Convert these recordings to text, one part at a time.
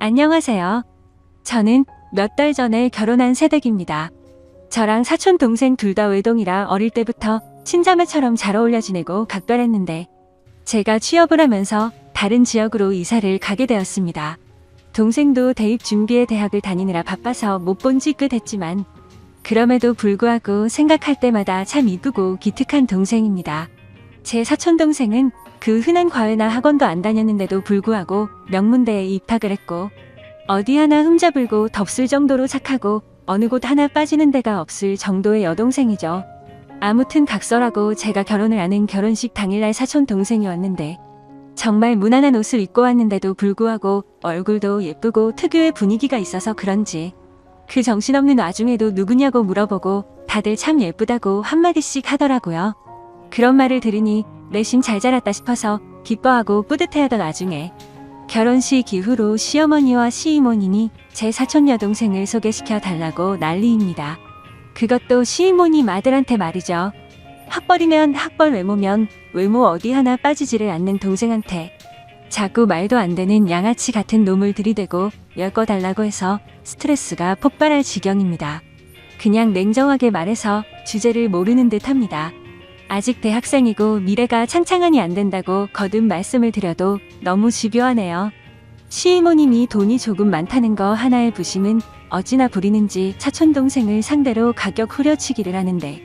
안녕하세요. 저는 몇 달 전에 결혼한 새댁입니다. 저랑 사촌 동생 둘 다 외동이라 어릴 때부터 친자매처럼 잘 어울려 지내고 각별했는데 제가 취업을 하면서 다른 지역으로 이사를 가게 되었습니다. 동생도 대입 준비에 대학을 다니느라 바빠서 못 본 지 꽤 됐지만 그럼에도 불구하고 생각할 때마다 참 이쁘고 기특한 동생입니다. 제 사촌 동생은 그 흔한 과외나 학원도 안 다녔는데도 불구하고 명문대에 입학을 했고 어디 하나 흠잡을고 덥을 정도로 착하고 어느 곳 하나 빠지는 데가 없을 정도의 여동생이죠. 아무튼 각설하고 제가 결혼을 하는 결혼식 당일날 사촌 동생이 왔는데 정말 무난한 옷을 입고 왔는데도 불구하고 얼굴도 예쁘고 특유의 분위기가 있어서 그런지 그 정신없는 와중에도 누구냐고 물어보고 다들 참 예쁘다고 한마디씩 하더라고요. 그런 말을 들으니 내심 잘 자랐다 싶어서 기뻐하고 뿌듯해하던 와중에 결혼식 이후로 시어머니와 시이모님이 제 사촌 여동생을 소개시켜 달라고 난리입니다. 그것도 시이모님 아들한테 말이죠. 학벌이면 학벌, 외모면 외모 어디 하나 빠지지를 않는 동생한테 자꾸 말도 안 되는 양아치 같은 놈을 들이대고 엮어달라고 해서 스트레스가 폭발할 지경입니다. 그냥 냉정하게 말해서 주제를 모르는 듯 합니다. 아직 대학생이고 미래가 창창하니 안 된다고 거듭 말씀을 드려도 너무 집요하네요. 시이모님이 돈이 조금 많다는 거 하나의 부심은 어찌나 부리는지 사촌동생을 상대로 가격 후려치기를 하는데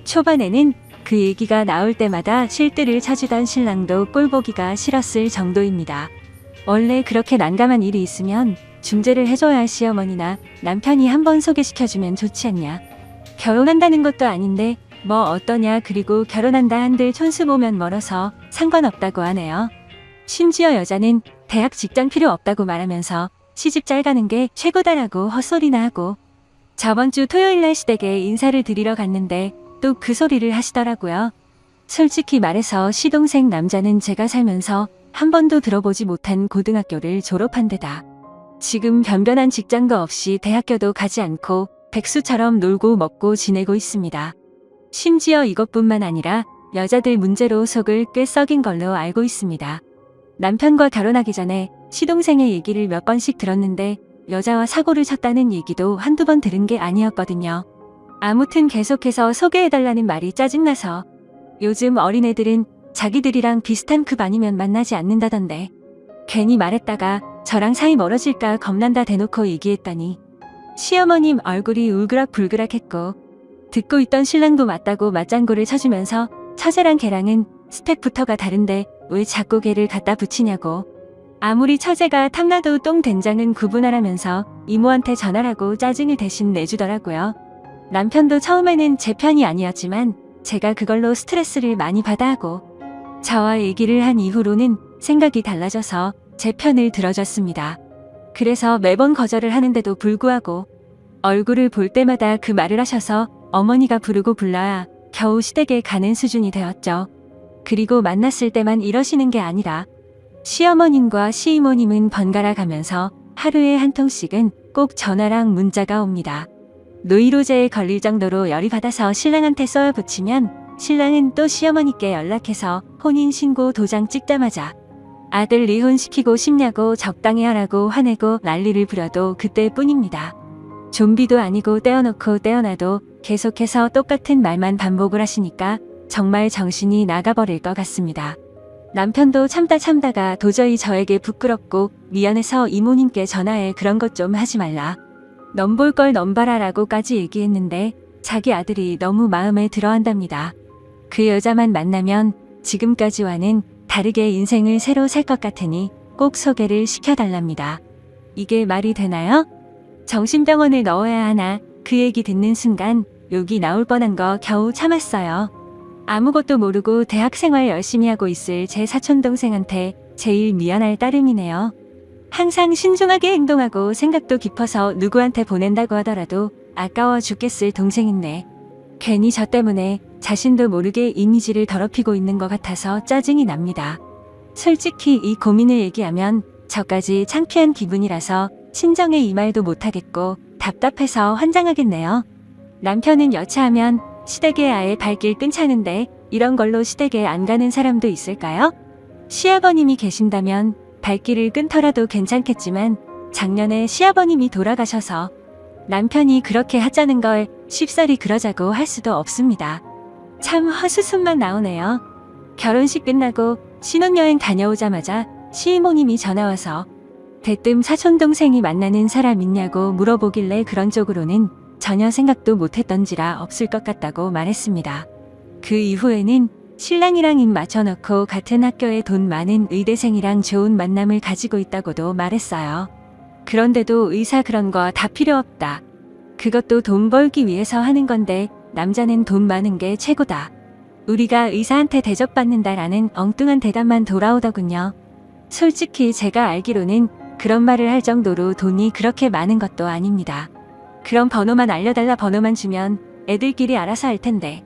초반에는 그 얘기가 나올 때마다 실드를 쳐주던 신랑도 꼴보기가 싫었을 정도입니다. 원래 그렇게 난감한 일이 있으면 중재를 해줘야 할 시어머니나 남편이 한번 소개시켜주면 좋지 않냐. 결혼한다는 것도 아닌데 뭐 어떠냐, 그리고 결혼한다 한들 촌수 보면 멀어서 상관없다고 하네요. 심지어 여자는 대학 직장 필요 없다고 말하면서 시집 잘 가는 게 최고다라고 헛소리나 하고 저번 주 토요일날 시댁에 인사를 드리러 갔는데 또 그 소리를 하시더라고요. 솔직히 말해서 시동생 남자는 제가 살면서 한 번도 들어보지 못한 고등학교를 졸업한 데다 지금 변변한 직장도 없이 대학교도 가지 않고 백수처럼 놀고 먹고 지내고 있습니다. 심지어 이것뿐만 아니라 여자들 문제로 속을 꽤 썩인 걸로 알고 있습니다. 남편과 결혼하기 전에 시동생의 얘기를 몇 번씩 들었는데 여자와 사고를 쳤다는 얘기도 한두 번 들은 게 아니었거든요. 아무튼 계속해서 소개해달라는 말이 짜증나서 요즘 어린애들은 자기들이랑 비슷한 급 아니면 만나지 않는다던데 괜히 말했다가 저랑 사이 멀어질까 겁난다 대놓고 얘기했더니 시어머님 얼굴이 울그락불그락했고 듣고 있던 신랑도 맞다고 맞장구를 쳐주면서 처제랑 걔랑은 스펙부터가 다른데 왜 자꾸 걔를 갖다 붙이냐고. 아무리 처제가 탐나도 똥 된장은 구분하라면서 이모한테 전화라고 짜증을 대신 내주더라고요. 남편도 처음에는 제 편이 아니었지만 제가 그걸로 스트레스를 많이 받아 하고 저와 얘기를 한 이후로는 생각이 달라져서 제 편을 들어줬습니다. 그래서 매번 거절을 하는데도 불구하고 얼굴을 볼 때마다 그 말을 하셔서 어머니가 부르고 불러야 겨우 시댁에 가는 수준이 되었죠. 그리고 만났을 때만 이러시는 게 아니라 시어머님과 시이모님은 번갈아 가면서 하루에 한 통씩은 꼭 전화랑 문자가 옵니다. 노이로제에 걸릴 정도로 열이 받아서 신랑한테 쏘아 붙이면 신랑은 또 시어머니께 연락해서 혼인신고 도장 찍자마자 아들 이혼시키고 싶냐고 적당히 하라고 화내고 난리를 부려도 그때뿐입니다. 좀비도 아니고 떼어놓고 떼어놔도 계속해서 똑같은 말만 반복을 하시니까 정말 정신이 나가버릴 것 같습니다. 남편도 참다가 도저히 저에게 부끄럽고 미안해서 이모님께 전화해 그런 것 좀 하지 말라. 넘볼 걸 넘봐라 라고까지 얘기했는데 자기 아들이 너무 마음에 들어한답니다. 그 여자만 만나면 지금까지와는 다르게 인생을 새로 살 것 같으니 꼭 소개를 시켜달랍니다. 이게 말이 되나요? 정신병원을 넣어야 하나. 그 얘기 듣는 순간 욕이 나올 뻔한 거 겨우 참았어요. 아무것도 모르고 대학생활 열심히 하고 있을 제 사촌동생한테 제일 미안할 따름이네요. 항상 신중하게 행동하고 생각도 깊어서 누구한테 보낸다고 하더라도 아까워 죽겠을 동생인데 괜히 저 때문에 자신도 모르게 이미지를 더럽히고 있는 것 같아서 짜증이 납니다. 솔직히 이 고민을 얘기하면 저까지 창피한 기분이라서 친정에 이 말도 못하겠고 답답해서 환장하겠네요. 남편은 여차하면 시댁에 아예 발길 끊자는데 이런 걸로 시댁에 안 가는 사람도 있을까요? 시아버님이 계신다면 발길을 끊더라도 괜찮겠지만 작년에 시아버님이 돌아가셔서 남편이 그렇게 하자는 걸 쉽사리 그러자고 할 수도 없습니다. 참 헛수습만 나오네요. 결혼식 끝나고 신혼여행 다녀오자마자 시이모님이 전화와서 대뜸 사촌동생이 만나는 사람 있냐고 물어보길래 그런 쪽으로는 전혀 생각도 못했던지라 없을 것 같다고 말했습니다. 그 이후에는 신랑이랑 입 맞춰놓고 같은 학교에 돈 많은 의대생이랑 좋은 만남을 가지고 있다고도 말했어요. 그런데도 의사 그런 거 다 필요 없다. 그것도 돈 벌기 위해서 하는 건데 남자는 돈 많은 게 최고다. 우리가 의사한테 대접받는다라는 엉뚱한 대답만 돌아오더군요. 솔직히 제가 알기로는 그런 말을 할 정도로 돈이 그렇게 많은 것도 아닙니다. 그럼 번호만 알려달라 번호만 주면 애들끼리 알아서 할 텐데.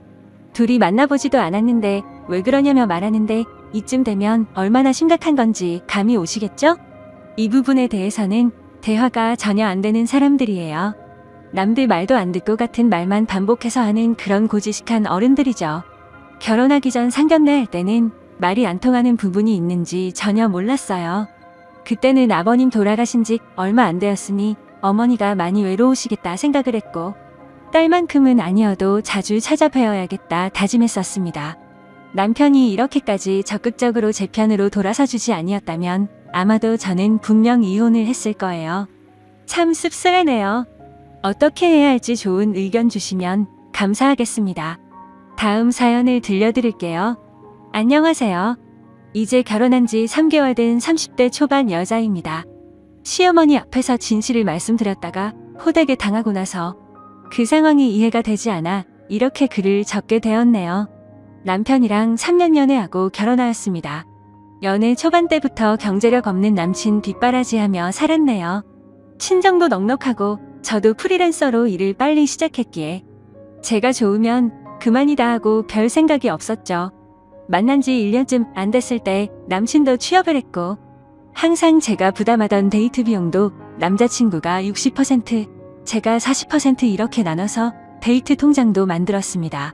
둘이 만나보지도 않았는데 왜 그러냐며 말하는데 이쯤 되면 얼마나 심각한 건지 감이 오시겠죠? 이 부분에 대해서는 대화가 전혀 안 되는 사람들이에요. 남들 말도 안 듣고 같은 말만 반복해서 하는 그런 고지식한 어른들이죠. 결혼하기 전 상견례 할 때는 말이 안 통하는 부분이 있는지 전혀 몰랐어요. 그때는 아버님 돌아가신 지 얼마 안 되었으니 어머니가 많이 외로우시겠다 생각을 했고 딸만큼은 아니어도 자주 찾아뵈어야겠다 다짐했었습니다. 남편이 이렇게까지 적극적으로 제 편으로 돌아서 주지 아니었다면 아마도 저는 분명 이혼을 했을 거예요. 참 씁쓸하네요. 어떻게 해야 할지 좋은 의견 주시면 감사하겠습니다. 다음 사연을 들려드릴게요. 안녕하세요. 이제 결혼한 지 3개월 된 30대 초반 여자입니다. 시어머니 앞에서 진실을 말씀드렸다가 호되게 당하고 나서 그 상황이 이해가 되지 않아 이렇게 글을 적게 되었네요. 남편이랑 3년 연애하고 결혼하였습니다. 연애 초반 때부터 경제력 없는 남친 뒷바라지하며 살았네요. 친정도 넉넉하고 저도 프리랜서로 일을 빨리 시작했기에 제가 좋으면 그만이다 하고 별 생각이 없었죠. 만난 지 1년쯤 안 됐을 때 남친도 취업을 했고 항상 제가 부담하던 데이트 비용도 남자친구가 60%, 제가 40% 이렇게 나눠서 데이트 통장도 만들었습니다.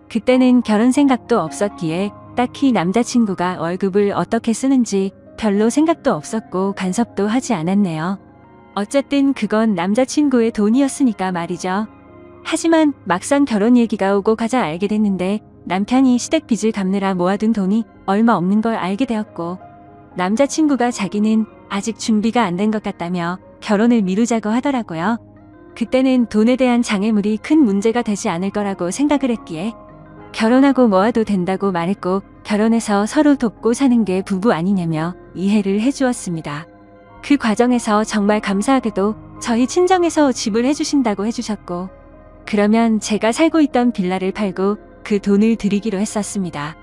그때는 결혼 생각도 없었기에 딱히 남자친구가 월급을 어떻게 쓰는지 별로 생각도 없었고 간섭도 하지 않았네요. 어쨌든 그건 남자친구의 돈이었으니까 말이죠. 하지만 막상 결혼 얘기가 오고 가자 알게 됐는데 남편이 시댁 빚을 갚느라 모아둔 돈이 얼마 없는 걸 알게 되었고 남자친구가 자기는 아직 준비가 안 된 것 같다며 결혼을 미루자고 하더라고요. 그때는 돈에 대한 장애물이 큰 문제가 되지 않을 거라고 생각을 했기에 결혼하고 모아도 된다고 말했고 결혼해서 서로 돕고 사는 게 부부 아니냐며 이해를 해주었습니다. 그 과정에서 정말 감사하게도 저희 친정에서 집을 해주신다고 해주셨고 그러면 제가 살고 있던 빌라를 팔고 그 돈을 드리기로 했었습니다.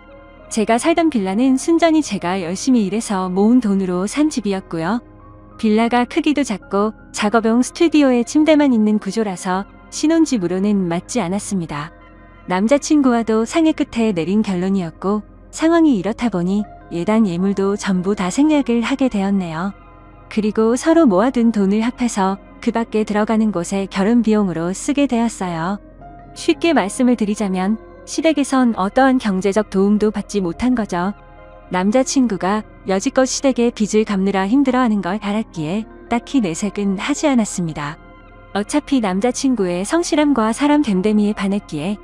제가 살던 빌라는 순전히 제가 열심히 일해서 모은 돈으로 산 집이었고요. 빌라가 크기도 작고 작업용 스튜디오에 침대만 있는 구조라서 신혼집으로는 맞지 않았습니다. 남자친구와도 상의 끝에 내린 결론이었고 상황이 이렇다 보니 예단 예물도 전부 다 생략을 하게 되었네요. 그리고 서로 모아둔 돈을 합해서 그 밖에 들어가는 곳에 결혼 비용으로 쓰게 되었어요. 쉽게 말씀을 드리자면 시댁에선 어떠한 경제적 도움도 받지 못한 거죠. 남자친구가 여지껏 시댁에 빚을 갚느라 힘들어하는 걸 알았기에 딱히 내색은 하지 않았습니다. 어차피 남자친구의 성실함과 사람 됨됨이에 반했기에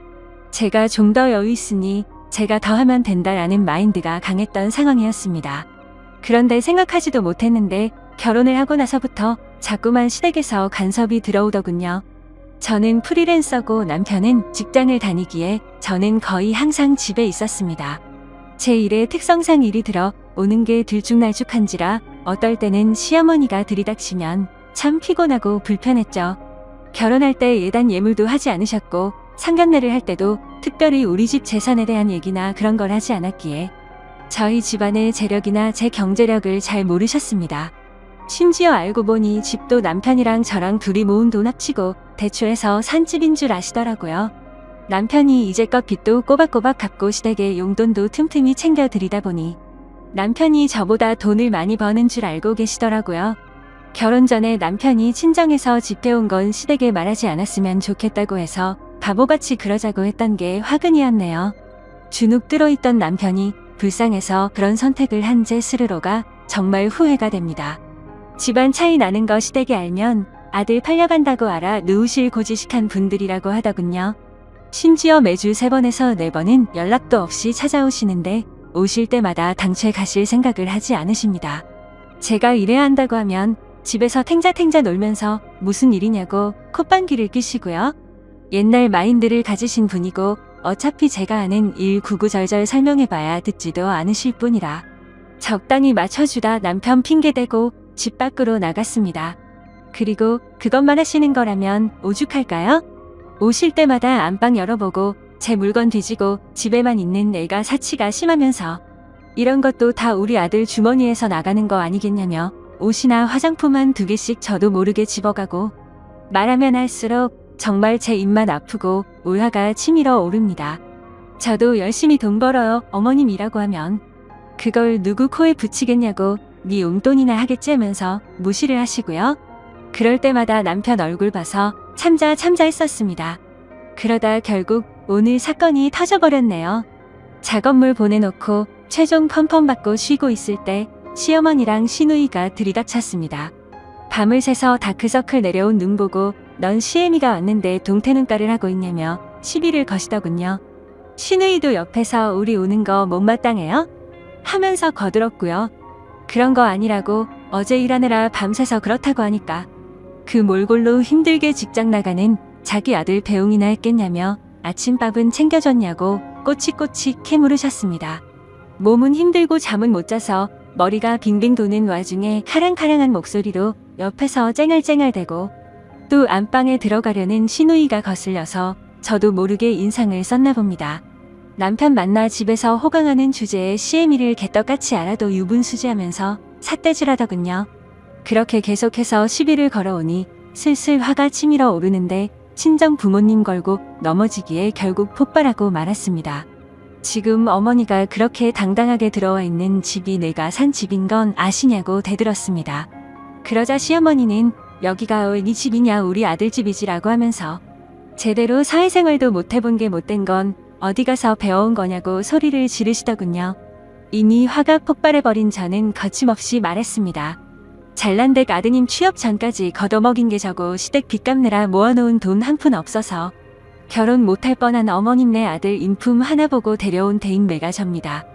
제가 좀 더 여유 있으니 제가 더 하면 된다라는 마인드가 강했던 상황이었습니다. 그런데 생각하지도 못했는데 결혼을 하고 나서부터 자꾸만 시댁에서 간섭이 들어오더군요. 저는 프리랜서고 남편은 직장을 다니기에 저는 거의 항상 집에 있었습니다. 제 일의 특성상 일이 들어 오는 게 들쭉날쭉한지라 어떨 때는 시어머니가 들이닥치면 참 피곤하고 불편했죠. 결혼할 때 예단 예물도 하지 않으셨고 상견례를 할 때도 특별히 우리 집 재산에 대한 얘기나 그런 걸 하지 않았기에 저희 집안의 재력이나 제 경제력을 잘 모르셨습니다. 심지어 알고 보니 집도 남편이랑 저랑 둘이 모은 돈 합치고 대출해서 산 집인 줄 아시더라고요. 남편이 이제껏 빚도 꼬박꼬박 갚고 시댁에 용돈도 틈틈이 챙겨드리다 보니 남편이 저보다 돈을 많이 버는 줄 알고 계시더라고요. 결혼 전에 남편이 친정에서 집해온 건 시댁에 말하지 않았으면 좋겠다고 해서 바보같이 그러자고 했던 게 화근이었네요. 주눅 들어있던 남편이 불쌍해서 그런 선택을 한 제 스스로가 정말 후회가 됩니다. 집안 차이 나는 거 시댁이 알면 아들 팔려간다고 알아 누우실 고지식한 분들이라고 하더군요. 심지어 매주 3번에서 4번은 연락도 없이 찾아오시는데 오실 때마다 당최 가실 생각을 하지 않으십니다. 제가 일해야 한다고 하면 집에서 탱자탱자 놀면서 무슨 일이냐고 콧방귀를 끼시고요. 옛날 마인드를 가지신 분이고 어차피 제가 아는 일 구구절절 설명해봐야 듣지도 않으실 뿐이라 적당히 맞춰주다 남편 핑계대고 집 밖으로 나갔습니다. 그리고 그것만 하시는 거라면 오죽할까요? 오실 때마다 안방 열어보고 제 물건 뒤지고 집에만 있는 애가 사치가 심하면서 이런 것도 다 우리 아들 주머니에서 나가는 거 아니겠냐며 옷이나 화장품 한 2개씩 저도 모르게 집어가고 말하면 할수록 정말 제 입만 아프고 울화가 치밀어 오릅니다. 저도 열심히 돈 벌어요 어머님이라고 하면 그걸 누구 코에 붙이겠냐고 네 용돈이나 하겠지 하면서 무시를 하시고요. 그럴 때마다 남편 얼굴 봐서 참자 했었습니다. 그러다 결국 오늘 사건이 터져버렸네요. 작업물 보내놓고 최종 펌펌 받고 쉬고 있을 때 시어머니랑 시누이가 들이닥쳤습니다. 밤을 새서 다크서클 내려온 눈 보고 넌 시애미가 왔는데 동태눈깔을 하고 있냐며 시비를 거시더군요. 시누이도 옆에서 우리 오는 거 못마땅해요? 하면서 거들었고요. 그런 거 아니라고 어제 일하느라 밤새서 그렇다고 하니까 그 몰골로 힘들게 직장 나가는 자기 아들 배웅이나 했겠냐며 아침밥은 챙겨줬냐고 꼬치꼬치 캐물으셨습니다. 몸은 힘들고 잠은 못 자서 머리가 빙빙 도는 와중에 카랑카랑한 목소리로 옆에서 쨍알쨍알대고 또 안방에 들어가려는 시누이가 거슬려서 저도 모르게 인상을 썼나 봅니다. 남편 만나 집에서 호강하는 주제에 시애미를 개떡같이 알아도 유분수지하면서 삿대질하더군요. 그렇게 계속해서 시비를 걸어오니 슬슬 화가 치밀어 오르는데 친정 부모님 걸고 넘어지기에 결국 폭발하고 말았습니다. 지금 어머니가 그렇게 당당하게 들어와 있는 집이 내가 산 집인 건 아시냐고 대들었습니다. 그러자 시어머니는 여기가 왜 네 집이냐 우리 아들 집이지라고 하면서 제대로 사회생활도 못 해본 게 못된 건 어디 가서 배워온 거냐고 소리를 지르시더군요. 이미 화가 폭발해버린 저는 거침없이 말했습니다. 잘난 댁 아드님 취업 전까지 걷어먹인 게 저고 시댁 빚 갚느라 모아놓은 돈 한 푼 없어서 결혼 못할 뻔한 어머님네 아들 인품 하나 보고 데려온 대인배가 접니다.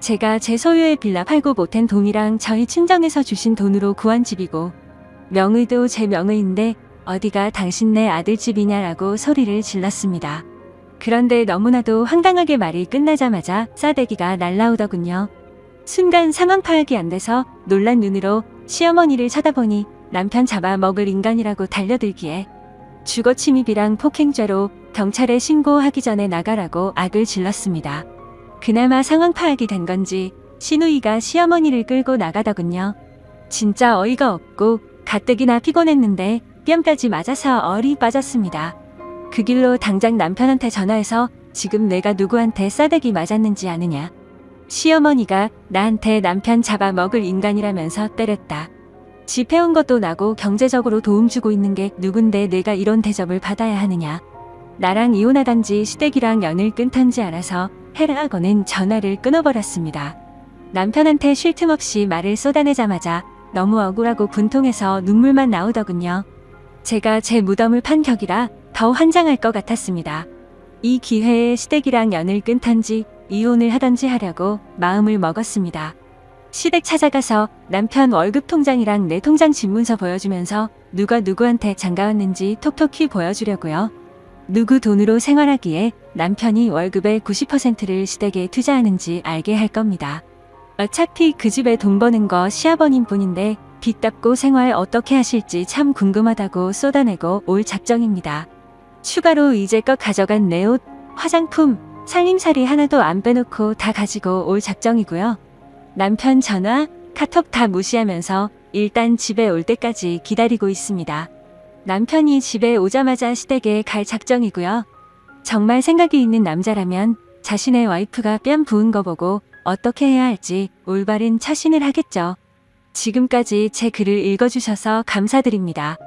제가 제 소유의 빌라 팔고 보탠 돈이랑 저희 친정에서 주신 돈으로 구한 집이고 명의도 제 명의인데 어디가 당신네 아들 집이냐라고 소리를 질렀습니다. 그런데 너무나도 황당하게 말이 끝나자마자 싸대기가 날라오더군요. 순간 상황 파악이 안 돼서 놀란 눈으로 시어머니를 쳐다보니 남편 잡아먹을 인간이라고 달려들기에 주거침입이랑 폭행죄로 경찰에 신고하기 전에 나가라고 악을 질렀습니다. 그나마 상황 파악이 된 건지 시누이가 시어머니를 끌고 나가더군요. 진짜 어이가 없고 가뜩이나 피곤했는데 뺨까지 맞아서 얼이 빠졌습니다. 그 길로 당장 남편한테 전화해서 지금 내가 누구한테 싸대기 맞았는지 아느냐. 시어머니가 나한테 남편 잡아먹을 인간이라면서 때렸다. 집 해온 것도 나고 경제적으로 도움 주고 있는 게 누군데 내가 이런 대접을 받아야 하느냐. 나랑 이혼하던지 시댁이랑 연을 끊던지 알아서 해라 하고는 전화를 끊어버렸습니다. 남편한테 쉴 틈 없이 말을 쏟아내자마자 너무 억울하고 분통해서 눈물만 나오더군요. 제가 제 무덤을 판 격이라 더 환장할 것 같았습니다. 이 기회에 시댁이랑 연을 끊던지 이혼을 하던지 하려고 마음을 먹었습니다. 시댁 찾아가서 남편 월급 통장이랑 내 통장 집문서 보여주면서 누가 누구한테 장가왔는지 톡톡히 보여주려고요. 누구 돈으로 생활하기에 남편이 월급의 90%를 시댁에 투자하는지 알게 할 겁니다. 어차피 그 집에 돈 버는 거 시아버님 뿐인데 빚 갚고 생활 어떻게 하실지 참 궁금하다고 쏟아내고 올 작정입니다. 추가로 이제껏 가져간 내 옷, 화장품, 살림살이 하나도 안 빼놓고 다 가지고 올 작정이고요. 남편 전화, 카톡 다 무시하면서 일단 집에 올 때까지 기다리고 있습니다. 남편이 집에 오자마자 시댁에 갈 작정이고요. 정말 생각이 있는 남자라면 자신의 와이프가 뺨 부은 거 보고 어떻게 해야 할지 올바른 처신을 하겠죠. 지금까지 제 글을 읽어주셔서 감사드립니다.